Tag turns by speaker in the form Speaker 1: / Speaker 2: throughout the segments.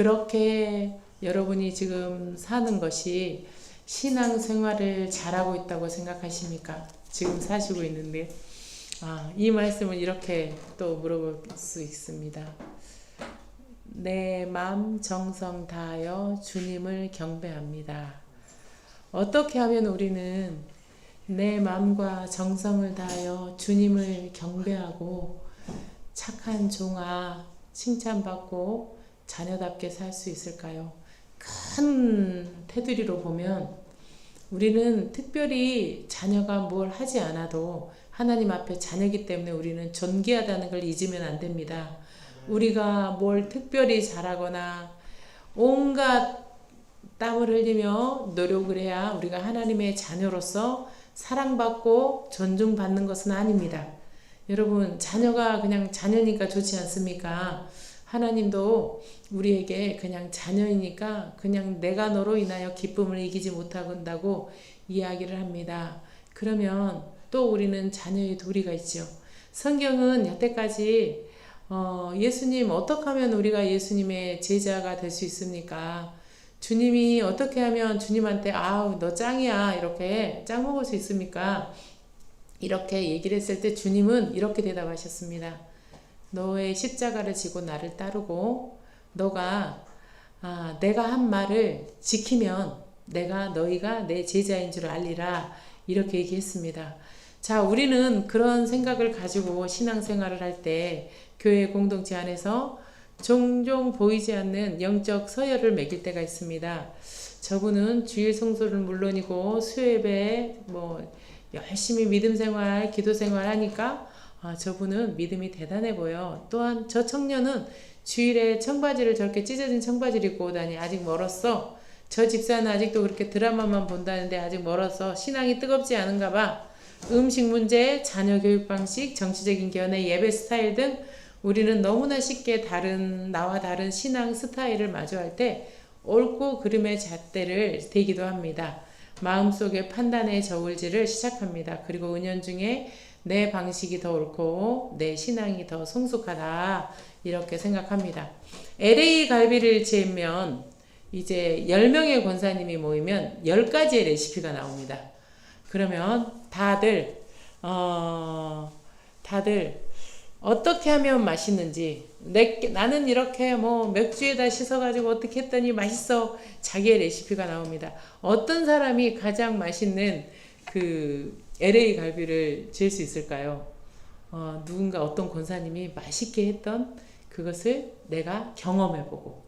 Speaker 1: 그렇게 여러분이 지금 사는 것이 신앙생활을 잘하고 있다고 생각하십니까? 지금 사시고 있는데. 이 말씀은 이렇게 또 물어볼 수 있습니다. 내 마음 정성 다하여 주님을 경배합니다. 어떻게 하면 우리는 내 마음과 정성을 다하여 주님을 경배하고 착한 종아 칭찬받고 자녀답게 살 수 있을까요? 큰 테두리로 보면 우리는 특별히 자녀가 뭘 하지 않아도 하나님 앞에 자녀이기 때문에 우리는 존귀하다는 걸 잊으면 안 됩니다. 우리가 뭘 특별히 잘하거나 온갖 땀을 흘리며 노력을 해야 우리가 하나님의 자녀로서 사랑받고 존중받는 것은 아닙니다. 여러분, 자녀가 그냥 자녀니까 좋지 않습니까? 하나님도 우리에게 그냥 자녀이니까 그냥 내가 너로 인하여 기쁨을 이기지 못한다고 이야기를 합니다. 그러면 또 우리는 자녀의 도리가 있죠. 성경은 여태까지 예수님 어떻게 하면 우리가 예수님의 제자가 될 수 있습니까? 주님이 어떻게 하면 주님한테 아우 너 짱이야 이렇게 짱 먹을 수 있습니까? 이렇게 얘기를 했을 때 주님은 이렇게 대답하셨습니다. 너의 십자가를 지고 나를 따르고 너가 내가 한 말을 지키면 너희가 내 제자인 줄 알리라 이렇게 얘기했습니다. 자, 우리는 그런 생각을 가지고 신앙생활을 할 때 교회 공동체 안에서 종종 보이지 않는 영적 서열을 매길 때가 있습니다. 저분은 주일 성소를 물론이고 수요예배 열심히 믿음 생활, 기도 생활 하니까 저분은 믿음이 대단해 보여. 또한 저 청년은 주일에 청바지를 저렇게 찢어진 청바지를 입고 오다니 아직 멀었어. 저 집사는 아직도 그렇게 드라마만 본다는데 아직 멀었어. 신앙이 뜨겁지 않은가 봐. 음식 문제, 자녀 교육 방식, 정치적인 견해, 예배 스타일 등 우리는 너무나 쉽게 나와 다른 신앙 스타일을 마주할 때 옳고 그름의 잣대를 대기도 합니다. 마음속의 판단의 저울질을 시작합니다. 그리고 은연중에 내 방식이 더 옳고 내 신앙이 더 성숙하다 이렇게 생각합니다. LA 갈비를 재면 이제 10명의 권사님이 모이면 10가지의 레시피가 나옵니다. 그러면 다들 어떻게 하면 맛있는지 나는 이렇게 맥주에다 씻어가지고 어떻게 했더니 맛있어 자기의 레시피가 나옵니다. 어떤 사람이 가장 맛있는 그 LA 갈비를 지을 수 있을까요? 누군가 어떤 권사님이 맛있게 했던 그것을 내가 경험해보고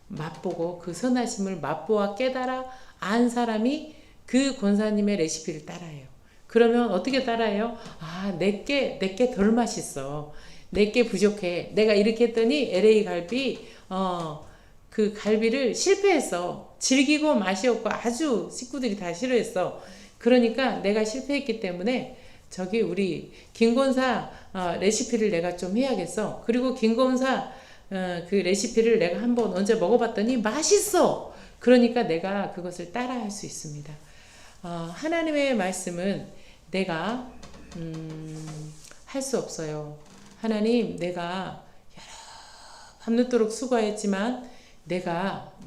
Speaker 1: 맛보고 그 선하심을 맛보아 깨달아 안 사람이 그 권사님의 레시피를 따라해요. 그러면 어떻게 따라해요? 내게 덜 맛있어. 내게 부족해. 내가 이렇게 했더니 LA 갈비 그 갈비를 실패했어. 질기고 맛이 없고 아주 식구들이 다 싫어했어. 그러니까 내가 실패했기 때문에 저기 우리 김권사 레시피를 내가 좀 해야겠어. 그리고 김권사 그 레시피를 내가 한번 언제 먹어봤더니 맛있어. 그러니까 내가 그것을 따라할 수 있습니다. 하나님의 말씀은 내가 할 수 없어요. 하나님, 내가 밤늦도록 수고했지만 내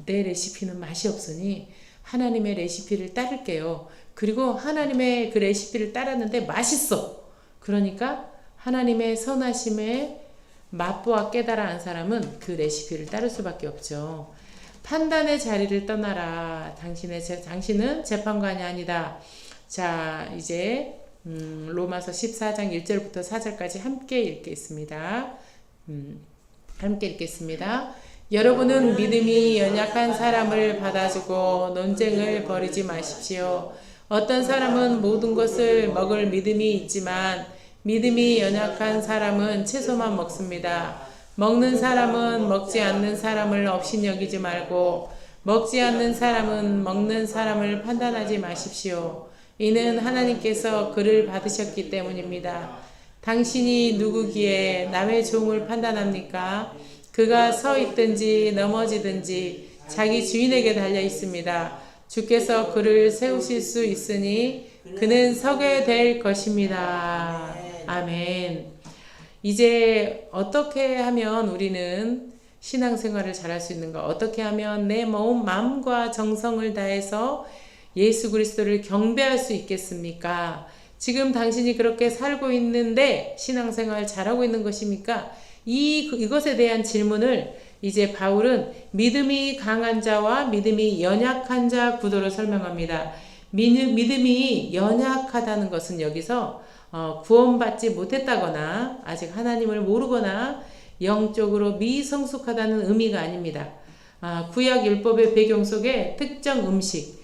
Speaker 1: 레시피는 맛이 없으니 하나님의 레시피를 따를게요. 그리고 하나님의 그 레시피를 따랐는데 맛있어. 그러니까 하나님의 선하심에 맛보아 깨달아 안 사람은 그 레시피를 따를 수밖에 없죠. 판단의 자리를 떠나라. 당신은 재판관이 아니다. 자, 이제 로마서 14장 1절부터 4절까지 함께 읽겠습니다. 함께 읽겠습니다. 여러분은 믿음이 연약한 사람을 받아주고 논쟁을 벌이지 마십시오. 어떤 사람은 모든 것을 먹을 믿음이 있지만 믿음이 연약한 사람은 채소만 먹습니다. 먹는 사람은 먹지 않는 사람을 업신여기지 말고 먹지 않는 사람은 먹는 사람을 판단하지 마십시오. 이는 하나님께서 그를 받으셨기 때문입니다. 당신이 누구기에 남의 종을 판단합니까? 그가 서 있든지 넘어지든지 자기 주인에게 달려 있습니다. 주께서 그를 세우실 수 있으니 그는 서게 될 것입니다. 아멘. 이제 어떻게 하면 우리는 신앙생활을 잘할 수 있는가? 어떻게 하면 내 마음과 정성을 다해서 예수 그리스도를 경배할 수 있겠습니까? 지금 당신이 그렇게 살고 있는데 신앙생활 잘하고 있는 것입니까? 이것에 대한 질문을 이제 바울은 믿음이 강한 자와 믿음이 연약한 자 구도로 설명합니다. 믿음이 연약하다는 것은 여기서 구원받지 못했다거나 아직 하나님을 모르거나 영적으로 미성숙하다는 의미가 아닙니다. 구약 율법의 배경 속에 특정 음식,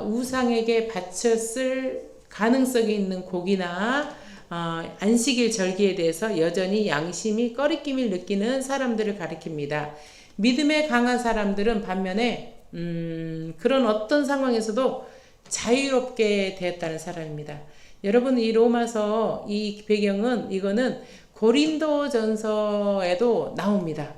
Speaker 1: 우상에게 바쳤을 가능성이 있는 고기나 안식일 절기에 대해서 여전히 양심이 꺼리낌을 느끼는 사람들을 가리킵니다. 믿음에 강한 사람들은 반면에 그런 어떤 상황에서도 자유롭게 되었다는 사람입니다. 여러분, 이 로마서 이 배경은 이거는 고린도전서에도 나옵니다.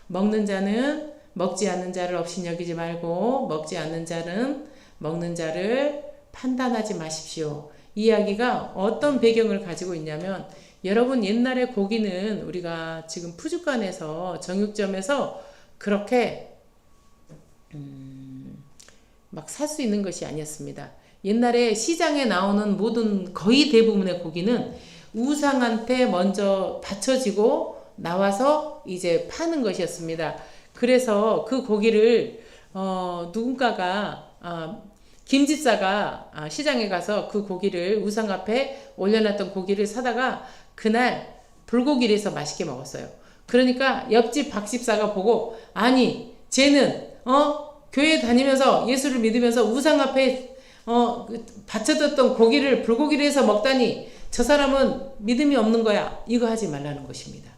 Speaker 1: 먹는 자는 먹지 않는 자를 업신여기지 말고 먹지 않는 자는 먹는 자를 판단하지 마십시오. 이야기가 어떤 배경을 가지고 있냐면, 여러분, 옛날에 고기는 우리가 지금 푸주간에서 정육점에서 그렇게 막 살 수 있는 것이 아니었습니다. 옛날에 시장에 나오는 모든 거의 대부분의 고기는 우상한테 먼저 바쳐지고 나와서 이제 파는 것이었습니다. 그래서 그 고기를 누군가가 김집사가 시장에 가서 그 고기를 우상 앞에 올려놨던 고기를 사다가 그날 불고기를 해서 맛있게 먹었어요. 그러니까 옆집 박집사가 보고, 아니 쟤는 교회 다니면서 예수를 믿으면서 우상 앞에 바쳐뒀던 고기를 불고기를 해서 먹다니 저 사람은 믿음이 없는 거야. 이거 하지 말라는 것입니다.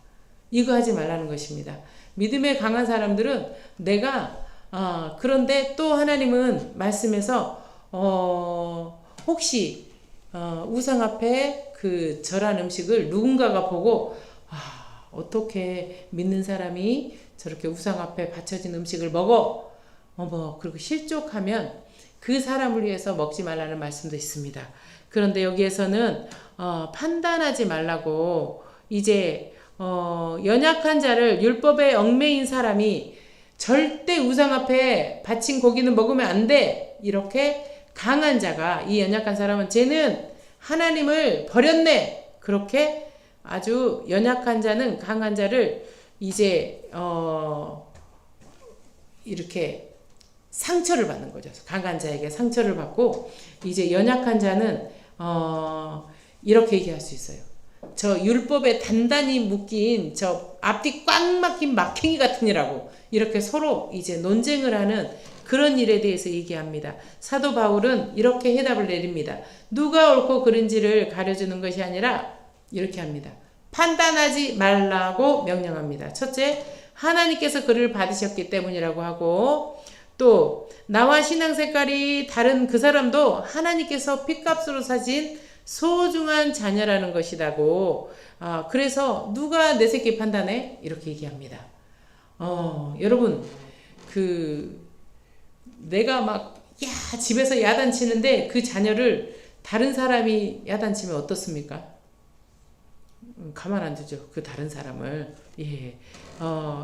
Speaker 1: 이거 하지 말라는 것입니다. 믿음에 강한 사람들은 그런데 또 하나님은 말씀에서 혹시 우상 앞에 그 절한 음식을 누군가가 보고 어떻게 믿는 사람이 저렇게 우상 앞에 바쳐진 음식을 먹어? 그리고 실족하면 그 사람을 위해서 먹지 말라는 말씀도 있습니다. 그런데 여기에서는 판단하지 말라고, 이제 연약한 자를, 율법에 얽매인 사람이 절대 우상 앞에 바친 고기는 먹으면 안 돼, 이렇게 강한 자가, 이 연약한 사람은 쟤는 하나님을 버렸네, 그렇게 아주 연약한 자는 강한 자를 이제 이렇게 상처를 받는 거죠. 강한 자에게 상처를 받고, 이제 연약한 자는 이렇게 얘기할 수 있어요. 저 율법에 단단히 묶인 저 앞뒤 꽉 막힌 막행이 같은 이라고, 이렇게 서로 이제 논쟁을 하는 그런 일에 대해서 얘기합니다. 사도 바울은 이렇게 해답을 내립니다. 누가 옳고 그른지를 가려주는 것이 아니라 이렇게 합니다. 판단하지 말라고 명령합니다. 첫째, 하나님께서 그를 받으셨기 때문이라고 하고, 또 나와 신앙 색깔이 다른 그 사람도 하나님께서 핏값으로 사신 소중한 자녀라는 것이라고, 그래서 누가 내 새끼 판단해? 이렇게 얘기합니다. 여러분, 내가 막 집에서 야단치는데 그 자녀를 다른 사람이 야단치면 어떻습니까? 가만 안 두죠. 그 다른 사람을.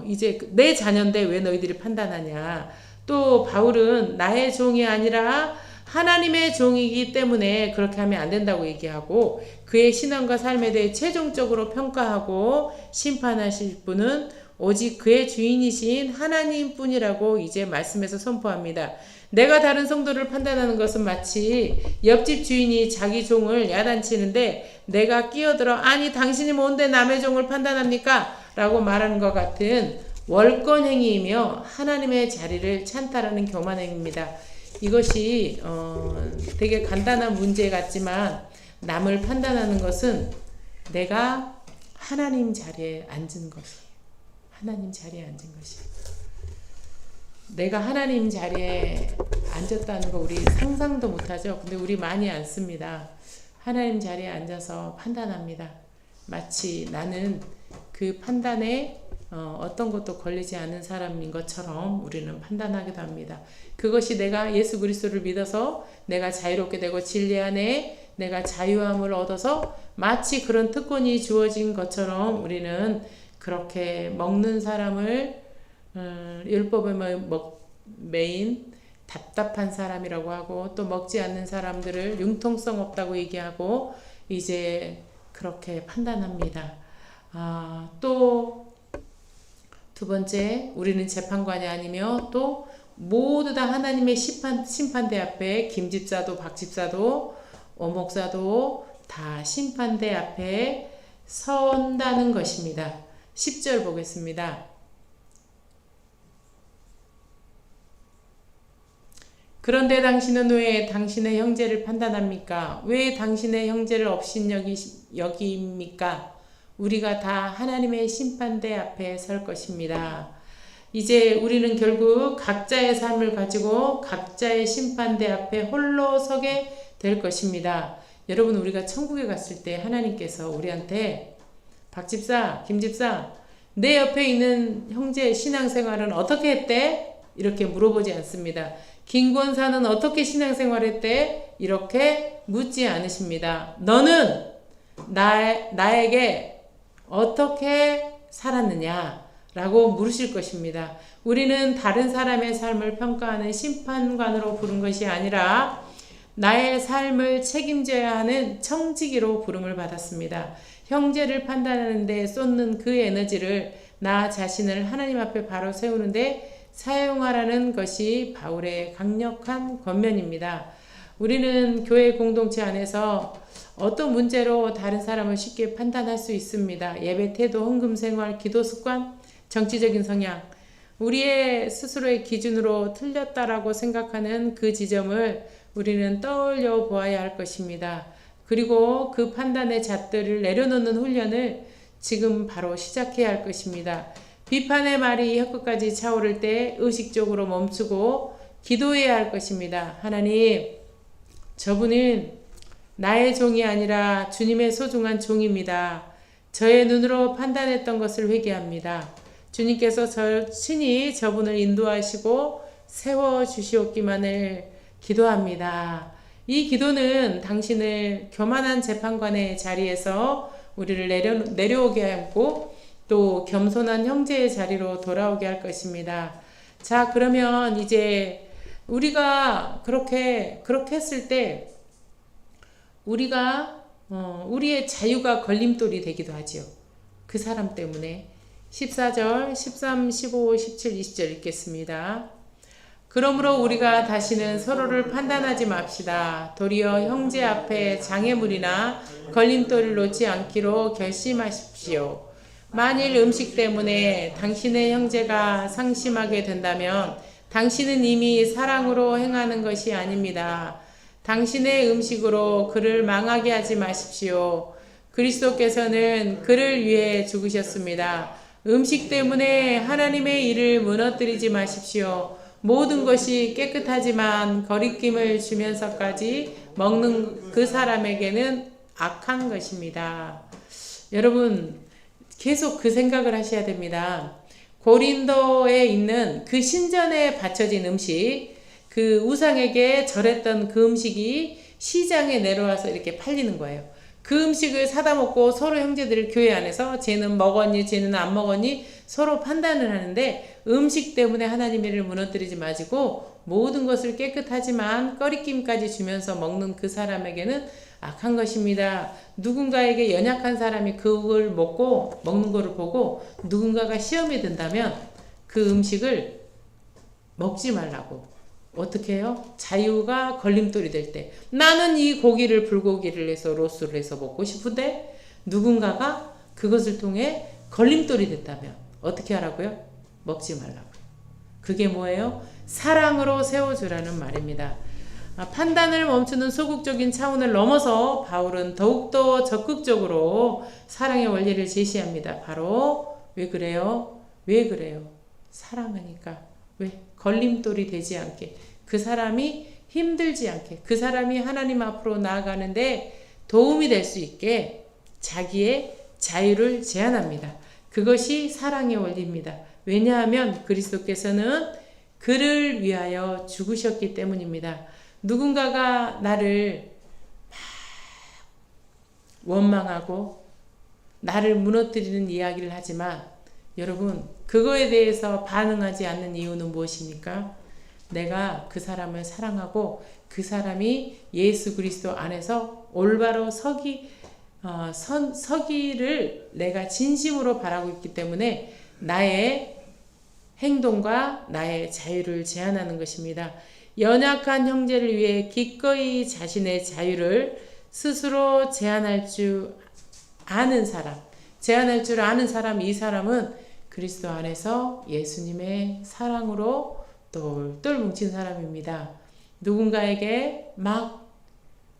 Speaker 1: 이제 내 자녀인데 왜 너희들이 판단하냐. 또 바울은 나의 종이 아니라 하나님의 종이기 때문에 그렇게 하면 안 된다고 얘기하고, 그의 신앙과 삶에 대해 최종적으로 평가하고 심판하실 분은 오직 그의 주인이신 하나님 뿐이라고 이제 말씀에서 선포합니다. 내가 다른 성도를 판단하는 것은 마치 옆집 주인이 자기 종을 야단치는데 내가 끼어들어 아니 당신이 뭔데 남의 종을 판단합니까? 라고 말하는 것 같은 월권행위이며 하나님의 자리를 찬탈하는 교만행위입니다. 이것이 되게 간단한 문제 같지만 남을 판단하는 것은 내가 하나님 자리에 앉은 것이에요. 하나님 자리에 앉은 것이에요. 내가 하나님 자리에 앉았다는 거 우리 상상도 못하죠. 근데 우리 많이 앉습니다. 하나님 자리에 앉아서 판단합니다. 마치 나는 그 판단에 어떤 것도 걸리지 않은 사람인 것처럼 우리는 판단하기도 합니다. 그것이 내가 예수 그리스도를 믿어서 내가 자유롭게 되고 진리 안에 내가 자유함을 얻어서 마치 그런 특권이 주어진 것처럼 우리는 그렇게 먹는 사람을 율법의 메인 답답한 사람이라고 하고, 또 먹지 않는 사람들을 융통성 없다고 얘기하고 이제 그렇게 판단합니다. 또 두 번째, 우리는 재판관이 아니며 또 모두 다 하나님의 심판대 앞에, 김집사도 박집사도 오목사도 다 심판대 앞에 선다는 것입니다. 10절 보겠습니다. 그런데 당신은 왜 당신의 형제를 판단합니까? 왜 당신의 형제를 업신여깁니까? 우리가 다 하나님의 심판대 앞에 설 것입니다. 이제 우리는 결국 각자의 삶을 가지고 각자의 심판대 앞에 홀로 서게 될 것입니다. 여러분, 우리가 천국에 갔을 때 하나님께서 우리한테 박집사, 김집사, 내 옆에 있는 형제의 신앙생활은 어떻게 했대? 이렇게 물어보지 않습니다. 김권사는 어떻게 신앙생활했대? 이렇게 묻지 않으십니다. 너는 나에게 어떻게 살았느냐? 라고 물으실 것입니다. 우리는 다른 사람의 삶을 평가하는 심판관으로 부른 것이 아니라 나의 삶을 책임져야 하는 청지기로 부름을 받았습니다. 형제를 판단하는 데 쏟는 그 에너지를 나 자신을 하나님 앞에 바로 세우는데 사용하라는 것이 바울의 강력한 권면입니다. 우리는 교회 공동체 안에서 어떤 문제로 다른 사람을 쉽게 판단할 수 있습니다. 예배 태도, 헌금 생활, 기도 습관, 정치적인 성향, 우리의 스스로의 기준으로 틀렸다라고 생각하는 그 지점을 우리는 떠올려 보아야 할 것입니다. 그리고 그 판단의 잣들을 내려놓는 훈련을 지금 바로 시작해야 할 것입니다. 비판의 말이 혀끝까지 차오를 때 의식적으로 멈추고 기도해야 할 것입니다. 하나님, 저분은 나의 종이 아니라 주님의 소중한 종입니다. 저의 눈으로 판단했던 것을 회개합니다. 주님께서 친히 저분을 인도하시고 세워주시옵기만을 기도합니다. 이 기도는 당신을 교만한 재판관의 자리에서 우리를 내려오게 하고 또 겸손한 형제의 자리로 돌아오게 할 것입니다. 자, 그러면 이제 우리가 그렇게 했을 때 우리가 우리의 자유가 걸림돌이 되기도 하지요. 그 사람 때문에. 14절, 13, 15, 17, 20절 읽겠습니다. 그러므로 우리가 다시는 서로를 판단하지 맙시다. 도리어 형제 앞에 장애물이나 걸림돌을 놓지 않기로 결심하십시오. 만일 음식 때문에 당신의 형제가 상심하게 된다면 당신은 이미 사랑으로 행하는 것이 아닙니다. 당신의 음식으로 그를 망하게 하지 마십시오. 그리스도께서는 그를 위해 죽으셨습니다. 음식 때문에 하나님의 일을 무너뜨리지 마십시오. 모든 것이 깨끗하지만 거리낌을 주면서까지 먹는 그 사람에게는 악한 것입니다. 여러분, 계속 그 생각을 하셔야 됩니다. 고린도에 있는 그 신전에 바쳐진 음식, 그 우상에게 절했던 그 음식이 시장에 내려와서 이렇게 팔리는 거예요. 그 음식을 사다 먹고 서로 형제들 교회 안에서 쟤는 먹었니 쟤는 안 먹었니 서로 판단을 하는데, 음식 때문에 하나님의 일을 무너뜨리지 마시고 모든 것을 깨끗하지만 꺼리낌까지 주면서 먹는 그 사람에게는 악한 것입니다. 누군가에게 연약한 사람이 그걸 먹고 먹는 것을 보고 누군가가 시험에 든다면 그 음식을 먹지 말라고. 어떻게 해요? 자유가 걸림돌이 될 때, 나는 이 고기를 불고기를 해서 로스를 해서 먹고 싶은데 누군가가 그것을 통해 걸림돌이 됐다면 어떻게 하라고요? 먹지 말라고. 그게 뭐예요? 사랑으로 세워주라는 말입니다. 판단을 멈추는 소극적인 차원을 넘어서 바울은 더욱더 적극적으로 사랑의 원리를 제시합니다. 바로 왜 그래요? 왜 그래요? 사랑하니까. 왜? 걸림돌이 되지 않게, 그 사람이 힘들지 않게, 그 사람이 하나님 앞으로 나아가는데 도움이 될 수 있게 자기의 자유를 제한합니다. 그것이 사랑의 원리입니다. 왜냐하면 그리스도께서는 그를 위하여 죽으셨기 때문입니다. 누군가가 나를 막 원망하고 나를 무너뜨리는 이야기를 하지만 여러분, 그거에 대해서 반응하지 않는 이유는 무엇입니까? 내가 그 사람을 사랑하고 그 사람이 예수 그리스도 안에서 올바로 서기를 내가 진심으로 바라고 있기 때문에 나의 행동과 나의 자유를 제한하는 것입니다. 연약한 형제를 위해 기꺼이 자신의 자유를 스스로 제한할 줄 아는 사람, 이 사람은 그리스도 안에서 예수님의 사랑으로 똘똘 뭉친 사람입니다. 누군가에게 막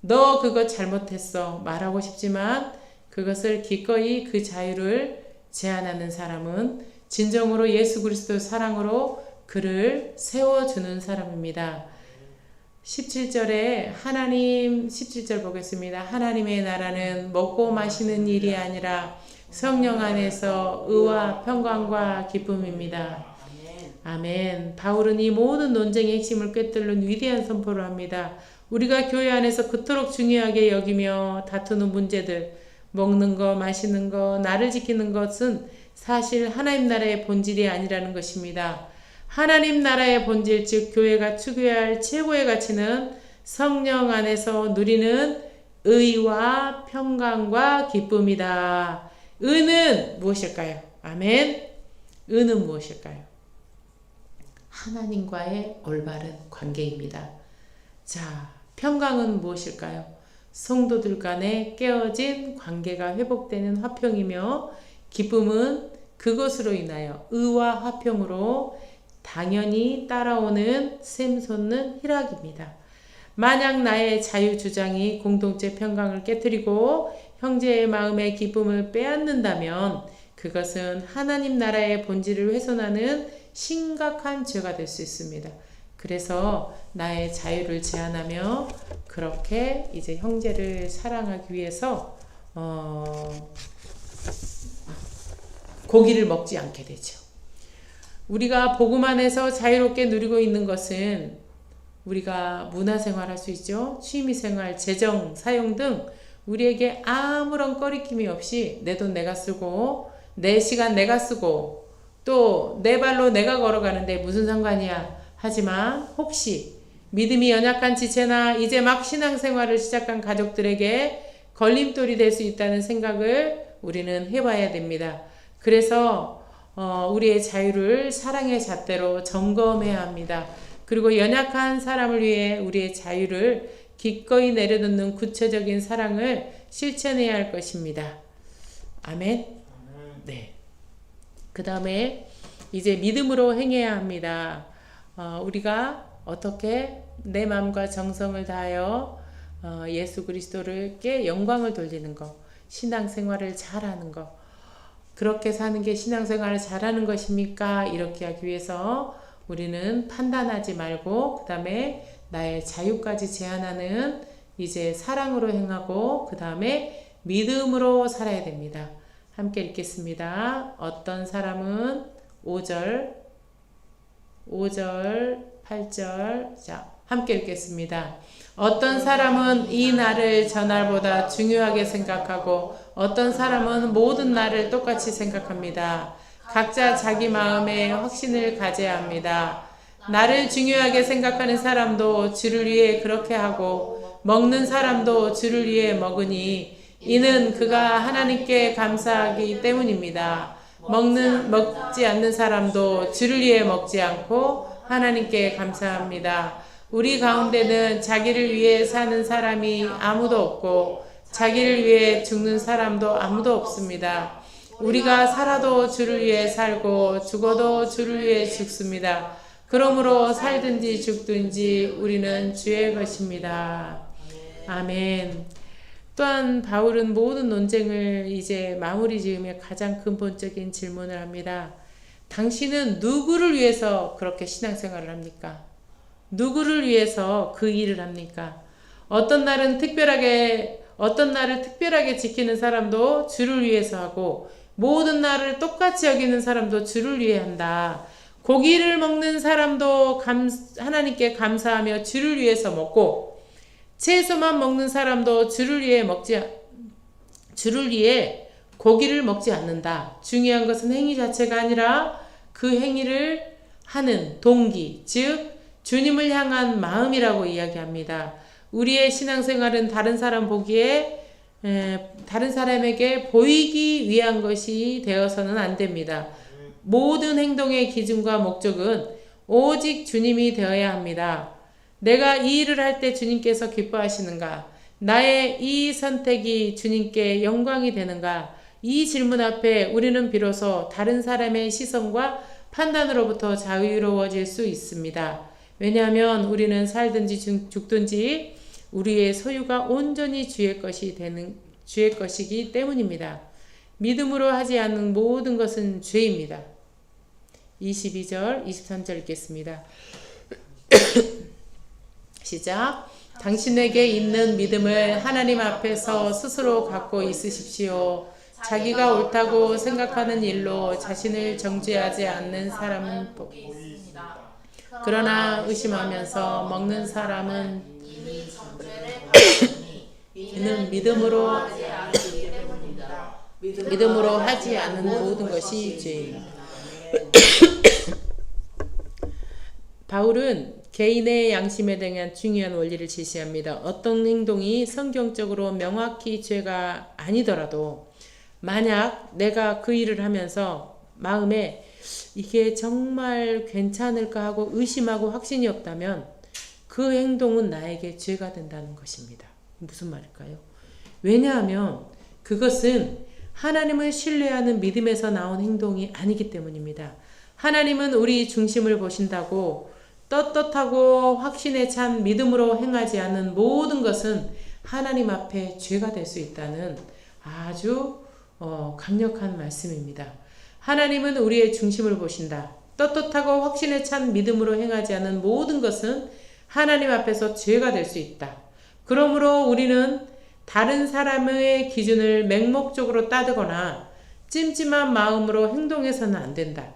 Speaker 1: 너 그거 잘못했어 말하고 싶지만 그것을 기꺼이 그 자유를 제한하는 사람은 진정으로 예수 그리스도 사랑으로 그를 세워주는 사람입니다. 17절에 17절 보겠습니다. 하나님의 나라는 먹고 마시는 일이 아니라 성령 안에서 의와 평강과 기쁨입니다. 아멘. 바울은 이 모든 논쟁의 핵심을 꿰뚫는 위대한 선포를 합니다. 우리가 교회 안에서 그토록 중요하게 여기며 다투는 문제들, 먹는 거, 마시는 거, 나를 지키는 것은 사실 하나님 나라의 본질이 아니라는 것입니다. 하나님 나라의 본질, 즉 교회가 추구해야 할 최고의 가치는 성령 안에서 누리는 의와 평강과 기쁨이다. 의는 무엇일까요? 아멘. 의는 무엇일까요? 하나님과의 올바른 관계입니다. 자, 평강은 무엇일까요? 성도들 간에 깨어진 관계가 회복되는 화평이며, 기쁨은 그것으로 인하여 의와 화평으로 당연히 따라오는 샘솟는 희락입니다. 만약 나의 자유주장이 공동체 평강을 깨뜨리고 형제의 마음의 기쁨을 빼앗는다면 그것은 하나님 나라의 본질을 훼손하는 심각한 죄가 될 수 있습니다. 그래서 나의 자유를 제한하며 그렇게 이제 형제를 사랑하기 위해서 고기를 먹지 않게 되죠. 우리가 복음 안에서 자유롭게 누리고 있는 것은 우리가 문화생활 할 수 있죠. 취미생활, 재정, 사용 등 우리에게 아무런 꺼리낌이 없이 내 돈 내가 쓰고 내 시간 내가 쓰고 또 내 발로 내가 걸어가는데 무슨 상관이야. 하지만 혹시 믿음이 연약한 지체나 이제 막 신앙생활을 시작한 가족들에게 걸림돌이 될 수 있다는 생각을 우리는 해봐야 됩니다. 그래서 우리의 자유를 사랑의 잣대로 점검해야 합니다. 그리고 연약한 사람을 위해 우리의 자유를 기꺼이 내려놓는 구체적인 사랑을 실천해야 할 것입니다. 아멘. 네. 그 다음에 이제 믿음으로 행해야 합니다. 우리가 어떻게 내 마음과 정성을 다하여 예수 그리스도께 영광을 돌리는 것, 신앙생활을 잘하는 것, 그렇게 사는 게 신앙생활을 잘하는 것입니까? 이렇게 하기 위해서 우리는 판단하지 말고 그 다음에 나의 자유까지 제한하는 이제 사랑으로 행하고 그 다음에 믿음으로 살아야 됩니다. 함께 읽겠습니다. 어떤 사람은 5절, 8절, 자, 함께 읽겠습니다. 어떤 사람은 이 날을 저날보다 중요하게 생각하고 어떤 사람은 모든 날을 똑같이 생각합니다. 각자 자기 마음에 확신을 가져야 합니다. 나를 중요하게 생각하는 사람도 주를 위해 그렇게 하고 먹는 사람도 주를 위해 먹으니 이는 그가 하나님께 감사하기 때문입니다. 먹지 않는 사람도 주를 위해 먹지 않고 하나님께 감사합니다. 우리 가운데는 자기를 위해 사는 사람이 아무도 없고 자기를 위해 죽는 사람도 아무도 없습니다. 우리가 살아도 주를 위해 살고 죽어도 주를 위해 죽습니다. 그러므로 살든지 죽든지 우리는 주의 것입니다. 아멘. 또한 바울은 모든 논쟁을 이제 마무리 지으며 가장 근본적인 질문을 합니다. 당신은 누구를 위해서 그렇게 신앙생활을 합니까? 누구를 위해서 그 일을 합니까? 어떤 날을 특별하게 지키는 사람도 주를 위해서 하고 모든 날을 똑같이 여기는 사람도 주를 위해 한다. 고기를 먹는 사람도 하나님께 감사하며 주를 위해서 먹고 채소만 먹는 사람도 주를 위해 고기를 먹지 않는다. 중요한 것은 행위 자체가 아니라 그 행위를 하는 동기, 즉 주님을 향한 마음이라고 이야기합니다. 우리의 신앙생활은 다른 사람 보기에 다른 사람에게 보이기 위한 것이 되어서는 안 됩니다. 모든 행동의 기준과 목적은 오직 주님이 되어야 합니다. 내가 이 일을 할 때 주님께서 기뻐하시는가? 나의 이 선택이 주님께 영광이 되는가? 이 질문 앞에 우리는 비로소 다른 사람의 시선과 판단으로부터 자유로워질 수 있습니다. 왜냐하면 우리는 살든지 죽든지 우리의 소유가 온전히 주의 것이기 때문입니다. 믿음으로 하지 않는 모든 것은 죄입니다. 22절, 23절 읽겠습니다. 시작. 당신에게 있는 믿음을 하나님 앞에서 스스로 갖고 있으십시오. 자기가 옳다고 생각하는 일로 자신을 정죄하지 않는 사람은 복이 있습니다. 그러나 의심하면서 먹는 사람은 이미 정죄를 받았으니 이는 믿음으로 하지 않는 모든 것이 죄입니다. 바울은 개인의 양심에 대한 중요한 원리를 제시합니다. 어떤 행동이 성경적으로 명확히 죄가 아니더라도 만약 내가 그 일을 하면서 마음에 이게 정말 괜찮을까 하고 의심하고 확신이 없다면 그 행동은 나에게 죄가 된다는 것입니다. 무슨 말일까요? 왜냐하면 그것은 하나님을 신뢰하는 믿음에서 나온 행동이 아니기 때문입니다. 하나님은 우리 중심을 보신다고 떳떳하고 확신에 찬 믿음으로 행하지 않는 모든 것은 하나님 앞에 죄가 될 수 있다는 아주 강력한 말씀입니다. 하나님은 우리의 중심을 보신다. 떳떳하고 확신에 찬 믿음으로 행하지 않는 모든 것은 하나님 앞에서 죄가 될 수 있다. 그러므로 우리는 다른 사람의 기준을 맹목적으로 따르거나 찜찜한 마음으로 행동해서는 안 된다.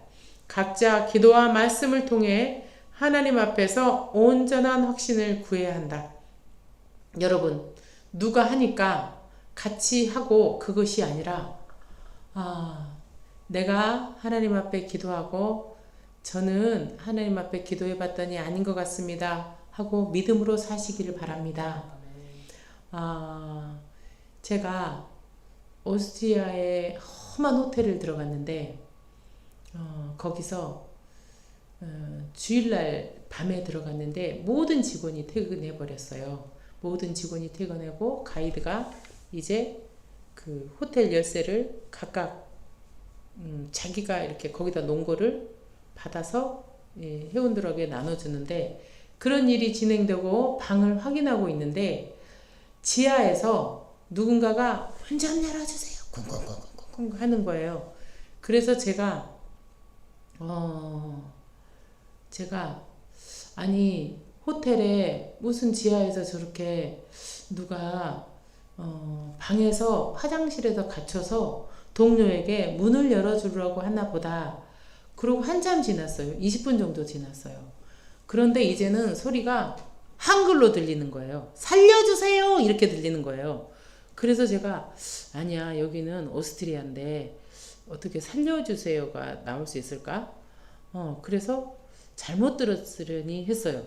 Speaker 1: 각자 기도와 말씀을 통해 하나님 앞에서 온전한 확신을 구해야 한다. 여러분, 누가 하니까 같이 하고 그것이 아니라 내가 하나님 앞에 기도하고 저는 하나님 앞에 기도해 봤더니 아닌 것 같습니다 하고 믿음으로 사시기를 바랍니다. 제가 오스트리아의 험한 호텔을 들어갔는데 거기서 주일날 밤에 들어갔는데 모든 직원이 퇴근해 버렸어요. 모든 직원이 퇴근하고 가이드가 이제 그 호텔 열쇠를 각각 자기가 이렇게 거기다 놓은 거를 받아서 회원들에게 나눠주는데 그런 일이 진행되고 방을 확인하고 있는데 지하에서 누군가가 문 좀 열어주세요 쿵쿵쿵쿵쿵 하는 거예요. 그래서 제가 아니 호텔에 무슨 지하에서 저렇게 누가 방에서 화장실에서 갇혀서 동료에게 문을 열어주려고 하나 보다. 그러고 한참 지났어요. 20분 정도 지났어요. 그런데 이제는 소리가 한글로 들리는 거예요. 살려주세요 이렇게 들리는 거예요. 그래서 제가 아니야 여기는 오스트리아인데 어떻게 살려주세요가 나올 수 있을까? 그래서 잘못 들었으려니 했어요.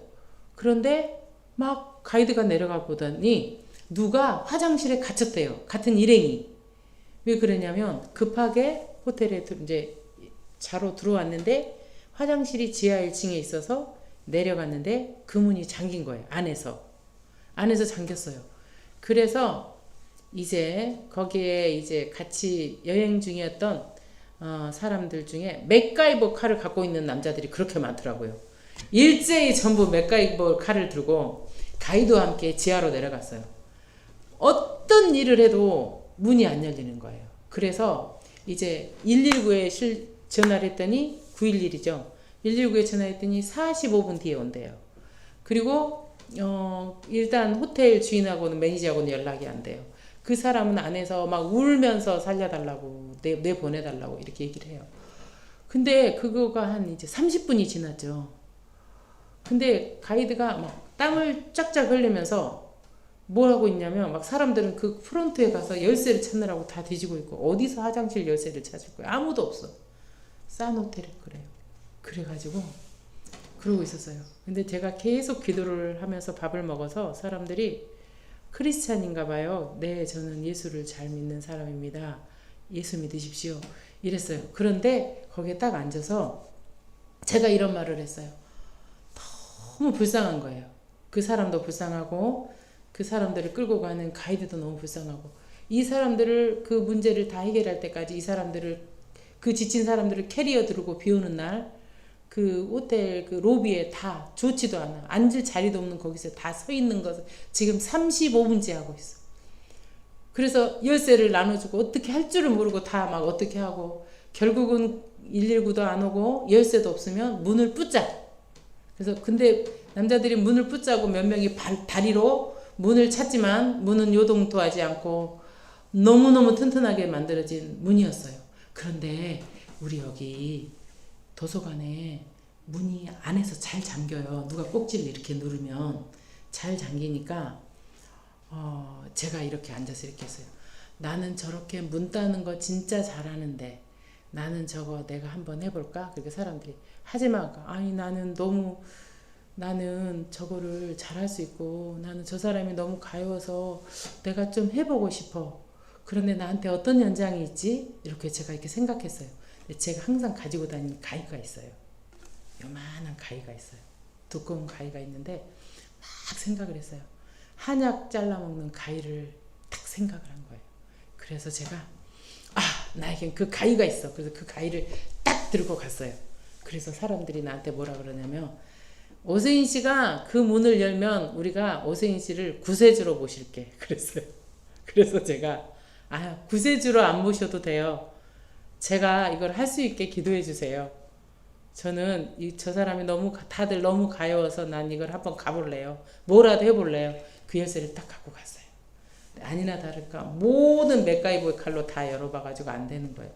Speaker 1: 그런데 막 가이드가 내려가 보더니 누가 화장실에 갇혔대요. 같은 일행이. 왜 그러냐면 급하게 호텔에 이제 자러 들어왔는데 화장실이 지하 1층에 있어서 내려갔는데 그 문이 잠긴 거예요. 안에서 잠겼어요. 그래서 이제 거기에 이제 같이 여행 중이었던 사람들 중에 맥가이버 칼을 갖고 있는 남자들이 그렇게 많더라고요. 일제히 전부 맥가이버 칼을 들고 가이드와 함께 지하로 내려갔어요. 어떤 일을 해도 문이 안 열리는 거예요. 그래서 이제 119에 전화를 했더니 911이죠. 119에 전화했더니 45분 뒤에 온대요. 그리고 일단 호텔 주인하고는 매니저하고는 연락이 안 돼요. 그 사람은 안에서 막 울면서 살려달라고 내보내달라고 이렇게 얘기를 해요. 근데 그거가 한 이제 30분이 지났죠. 근데 가이드가 막 땀을 쫙쫙 흘리면서 뭘 하고 있냐면 막 사람들은 그 프론트에 가서 열쇠를 찾느라고 다 뒤지고 있고 어디서 화장실 열쇠를 찾을 거야. 아무도 없어. 싼 호텔이 그래요. 그래가지고 그러고 있었어요. 근데 제가 계속 기도를 하면서 밥을 먹어서 사람들이 크리스찬인가 봐요. 네, 저는 예수를 잘 믿는 사람입니다. 예수 믿으십시오. 이랬어요. 그런데 거기에 딱 앉아서 제가 이런 말을 했어요. 너무 불쌍한 거예요. 그 사람도 불쌍하고 그 사람들을 끌고 가는 가이드도 너무 불쌍하고 이 사람들을 그 문제를 다 해결할 때까지 이 사람들을 그 지친 사람들을 캐리어 들고 비 오는 날 그 호텔 그 로비에 다 좋지도 않아. 앉을 자리도 없는 거기서 다 서 있는 것을 지금 35분째 하고 있어. 그래서 열쇠를 나눠주고 어떻게 할 줄을 모르고 다 막 어떻게 하고 결국은 119도 안 오고 열쇠도 없으면 문을 붙자. 그래서 근데 남자들이 문을 붙자고 몇 명이 다리로 문을 찾지만 문은 요동도하지 않고 너무너무 튼튼하게 만들어진 문이었어요. 그런데 우리 여기 도서관에 문이 안에서 잘 잠겨요. 누가 꼭지를 이렇게 누르면 잘 잠기니까 제가 이렇게 앉아서 이렇게 했어요. 나는 저렇게 문 따는 거 진짜 잘하는데 나는 저거 내가 한번 해볼까? 그러니까 사람들이 하지마. 아니 나는 저거를 잘할 수 있고 나는 저 사람이 너무 가여워서 내가 좀 해보고 싶어. 그런데 나한테 어떤 연장이 있지? 이렇게 제가 이렇게 생각했어요. 근데 제가 항상 가지고 다니는 가위가 있어요. 요만한 가위가 있어요. 두꺼운 가위가 있는데 막 생각을 했어요. 한약 잘라먹는 가위를 딱 생각을 한 거예요. 그래서 제가 나에겐 그 가위가 있어. 그래서 그 가위를 딱 들고 갔어요. 그래서 사람들이 나한테 뭐라 그러냐면 오세인 씨가 그 문을 열면 우리가 오세인 씨를 구세주로 모실게. 그랬어요. 그래서 제가 구세주로 안 모셔도 돼요. 제가 이걸 할 수 있게 기도해 주세요. 저는 저 사람이 다들 너무 가여워서 난 이걸 한번 가볼래요. 뭐라도 해볼래요. 그 열쇠를 딱 갖고 갔어요. 아니나 다를까 모든 맥가이버의 칼로 다 열어봐가지고 안 되는 거예요.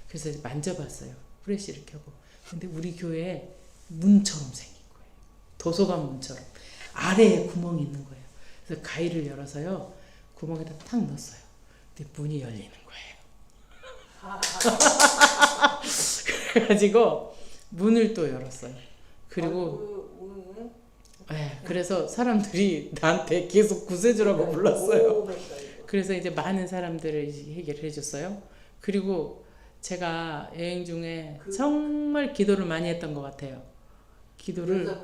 Speaker 1: 그래서 만져봤어요. 프레쉬를 켜고. 근데 우리 교회에 문처럼 생긴 거예요. 도서관 문처럼. 아래에 구멍이 있는 거예요. 그래서 가위를 열어서요. 구멍에다 탁 넣었어요. 근데 문이 열리는 거예요. 그래가지고 문을 또 열었어요. 그리고 그래서 사람들이 나한테 계속 구세주라고 불렀어요. 그래서 이제 많은 사람들을 해결해 줬어요. 그리고 제가 여행 중에 정말 기도를 많이 했던 것 같아요. 기도를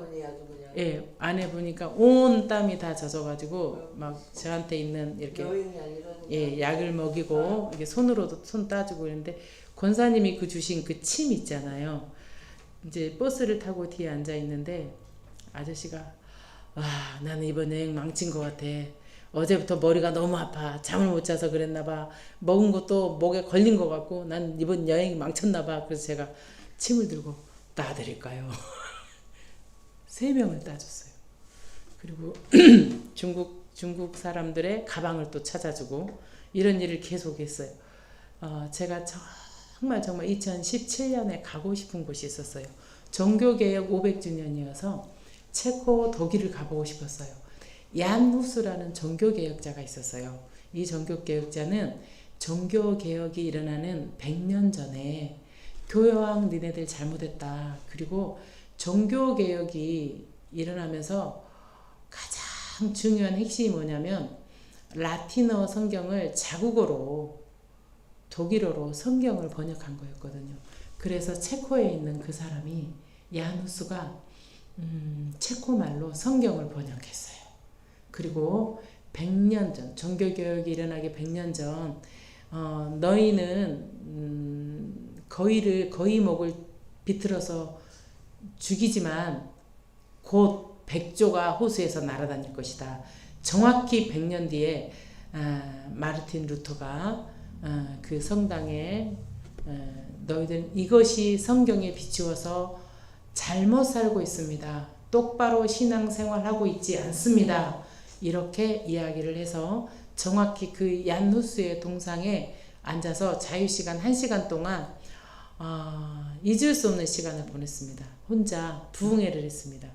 Speaker 1: 안에 보니까 온 땀이 다 젖어가지고 막 저한테 있는 이렇게 약을 먹이고 이게 손으로도 손 따주고 이런데 권사님이 주신 그 침 있잖아요. 이제 버스를 타고 뒤에 앉아 있는데 아저씨가 나는 이번 여행 망친 것 같아. 어제부터 머리가 너무 아파. 잠을 못 자서 그랬나 봐. 먹은 것도 목에 걸린 것 같고 난 이번 여행이 망쳤나 봐. 그래서 제가 침을 들고 따드릴까요? 3명을 따줬어요. 그리고 중국 사람들의 가방을 또 찾아주고 이런 일을 계속했어요. 제가 정말 2017년에 가고 싶은 곳이 있었어요. 종교개혁 500주년이어서 체코 독일을 가보고 싶었어요. 얀 후스라는 종교개혁자가 있었어요. 이 종교개혁자는 종교개혁이 일어나는 100년 전에 교회왕 니네들 잘못했다. 그리고 종교개혁이 일어나면서 가장 중요한 핵심이 뭐냐면 라틴어 성경을 자국어로 독일어로 성경을 번역한 거였거든요. 그래서 체코에 있는 그 사람이 야누스가 체코 말로 성경을 번역했어요. 그리고 100년 전, 종교개혁이 일어나기 100년 전 너희는 거의 목을 비틀어서 죽이지만 곧 백조가 호수에서 날아다닐 것이다. 정확히 100년 뒤에 마르틴 루터가 그 성당에 너희들 이것이 성경에 비추어서 잘못 살고 있습니다. 똑바로 신앙생활하고 있지 않습니다. 이렇게 이야기를 해서 정확히 그 얀누스의 동상에 앉아서 자유시간 1시간 동안 잊을 수 없는 시간을 보냈습니다. 혼자 부흥회를 했습니다.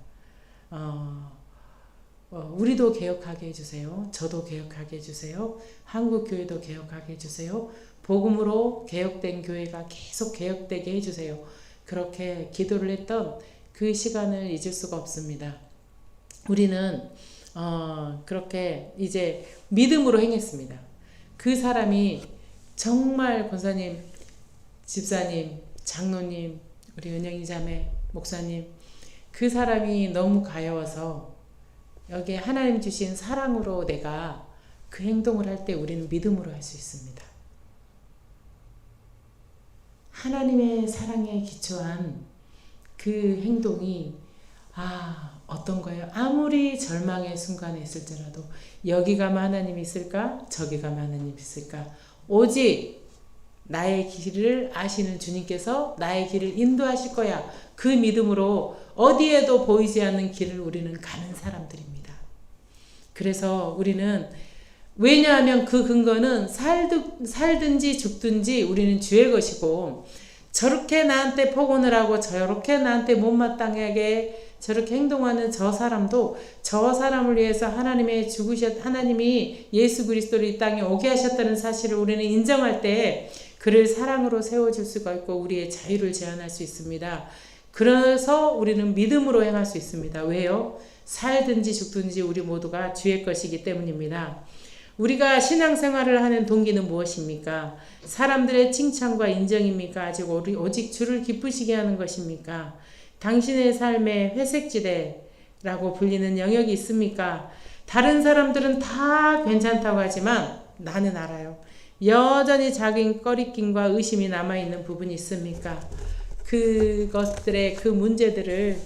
Speaker 1: 우리도 개혁하게 해주세요. 저도 개혁하게 해주세요. 한국교회도 개혁하게 해주세요. 복음으로 개혁된 교회가 계속 개혁되게 해주세요. 그렇게 기도를 했던 그 시간을 잊을 수가 없습니다. 우리는 그렇게 이제 믿음으로 행했습니다. 그 사람이 정말 권사님, 집사님, 장로님, 우리 은영이 자매, 목사님, 그 사람이 너무 가여워서 여기에 하나님 주신 사랑으로 내가 그 행동을 할 때 우리는 믿음으로 할 수 있습니다. 하나님의 사랑에 기초한 그 행동이 어떤 거예요? 아무리 절망의 순간에 있을지라도 여기 가면 하나님이 있을까? 저기 가면 하나님이 있을까? 오직 나의 길을 아시는 주님께서 나의 길을 인도하실 거야. 그 믿음으로 어디에도 보이지 않는 길을 우리는 가는 사람들입니다. 그래서 우리는 왜냐하면 그 근거는 살든지 죽든지 우리는 주의 것이고, 저렇게 나한테 폭언을 하고 저렇게 나한테 못마땅하게 저렇게 행동하는 저 사람도 저 사람을 위해서 하나님이 예수 그리스도를 이 땅에 오게 하셨다는 사실을 우리는 인정할 때 그를 사랑으로 세워줄 수가 있고 우리의 자유를 제한할 수 있습니다. 그래서 우리는 믿음으로 행할 수 있습니다. 왜요? 살든지 죽든지 우리 모두가 주의 것이기 때문입니다. 우리가 신앙생활을 하는 동기는 무엇입니까? 사람들의 칭찬과 인정입니까? 오직 주를 기쁘시게 하는 것입니까? 당신의 삶의 회색지대라고 불리는 영역이 있습니까? 다른 사람들은 다 괜찮다고 하지만 나는 알아요. 여전히 자기 꺼리낌과 의심이 남아있는 부분이 있습니까? 그것들의 그 문제들을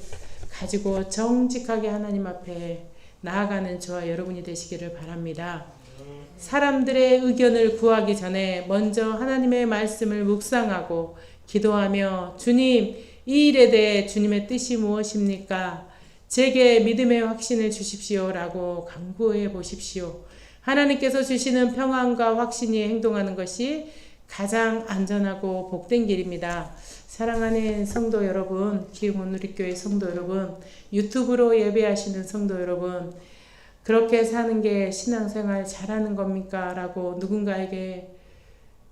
Speaker 1: 가지고 정직하게 하나님 앞에 나아가는 저와 여러분이 되시기를 바랍니다. 사람들의 의견을 구하기 전에 먼저 하나님의 말씀을 묵상하고 기도하며 주님, 이 일에 대해 주님의 뜻이 무엇입니까? 제게 믿음의 확신을 주십시오 라고 간구해 보십시오. 하나님께서 주시는 평안과 확신이 행동하는 것이 가장 안전하고 복된 길입니다. 사랑하는 성도 여러분, 기흥원누리교회 성도 여러분, 유튜브로 예배하시는 성도 여러분, 그렇게 사는 게 신앙생활 잘하는 겁니까? 라고 누군가에게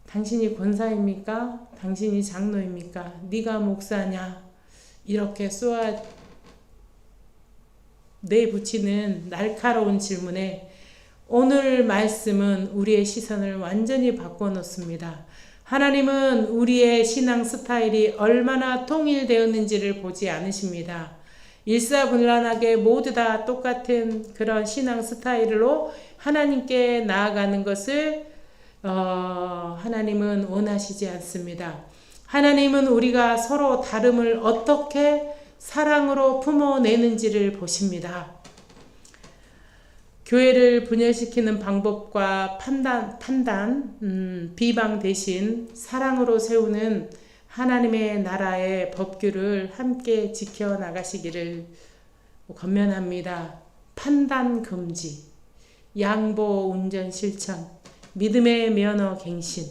Speaker 1: 당신이 권사입니까? 당신이 장로입니까? 네가 목사냐? 이렇게 내붙이는 날카로운 질문에 오늘 말씀은 우리의 시선을 완전히 바꿔놓습니다. 하나님은 우리의 신앙 스타일이 얼마나 통일되었는지를 보지 않으십니다. 일사불란하게 모두 다 똑같은 그런 신앙 스타일로 하나님께 나아가는 것을 하나님은 원하시지 않습니다. 하나님은 우리가 서로 다름을 어떻게 사랑으로 품어내는지를 보십니다. 교회를 분열시키는 방법과 비방 대신 사랑으로 세우는 하나님의 나라의 법규를 함께 지켜나가시기를 권면합니다. 판단 금지, 양보 운전 실천, 믿음의 면허 갱신,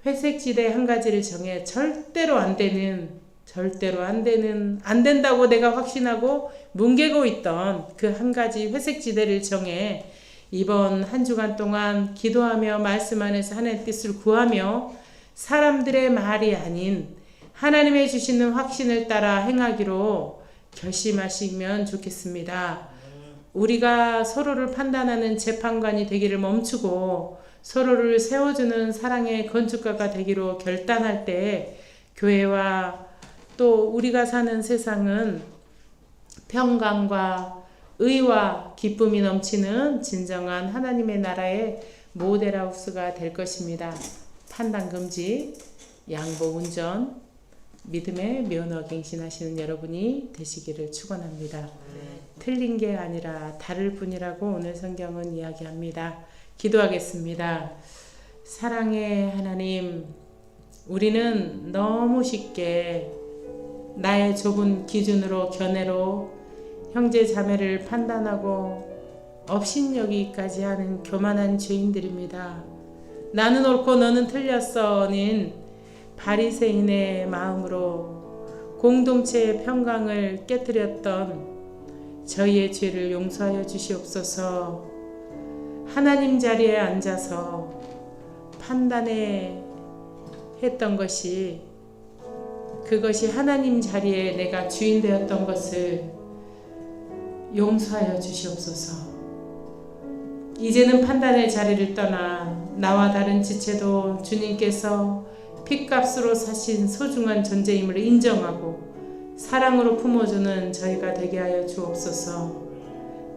Speaker 1: 회색지대 한 가지를 정해 절대로 안 된다고 내가 확신하고 뭉개고 있던 그 한 가지 회색지대를 정해 이번 한 주간 동안 기도하며 말씀 안에서 하나님의 뜻을 구하며 사람들의 말이 아닌 하나님의 주시는 확신을 따라 행하기로 결심하시면 좋겠습니다. 우리가 서로를 판단하는 재판관이 되기를 멈추고 서로를 세워주는 사랑의 건축가가 되기로 결단할 때 교회와 또 우리가 사는 세상은 평강과 의와 기쁨이 넘치는 진정한 하나님의 나라의 모델하우스가 될 것입니다. 판단 금지, 양보 운전, 믿음의 면허 갱신하시는 여러분이 되시기를 축원합니다. 틀린 게 아니라 다를 뿐이라고 오늘 성경은 이야기합니다. 기도하겠습니다. 사랑의 하나님, 우리는 너무 쉽게 나의 좁은 기준으로 견해로 형제 자매를 판단하고 업신여기까지 하는 교만한 죄인들입니다. 나는 옳고 너는 틀렸어는 바리새인의 마음으로 공동체의 평강을 깨뜨렸던 저희의 죄를 용서하여 주시옵소서. 하나님 자리에 앉아서 판단해 했던 것이 그것이 하나님 자리에 내가 주인 되었던 것을 용서하여 주시옵소서. 이제는 판단의 자리를 떠나 나와 다른 지체도 주님께서 핏값으로 사신 소중한 존재임을 인정하고 사랑으로 품어주는 저희가 되게 하여 주옵소서.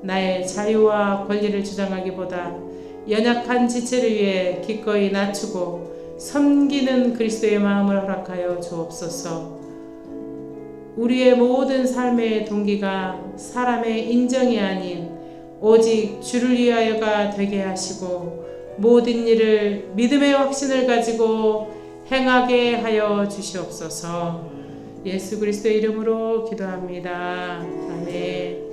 Speaker 1: 나의 자유와 권리를 주장하기보다 연약한 지체를 위해 기꺼이 낮추고 섬기는 그리스도의 마음을 허락하여 주옵소서. 우리의 모든 삶의 동기가 사람의 인정이 아닌 오직 주를 위하여가 되게 하시고 모든 일을 믿음의 확신을 가지고 행하게 하여 주시옵소서. 예수 그리스도의 이름으로 기도합니다. 아멘.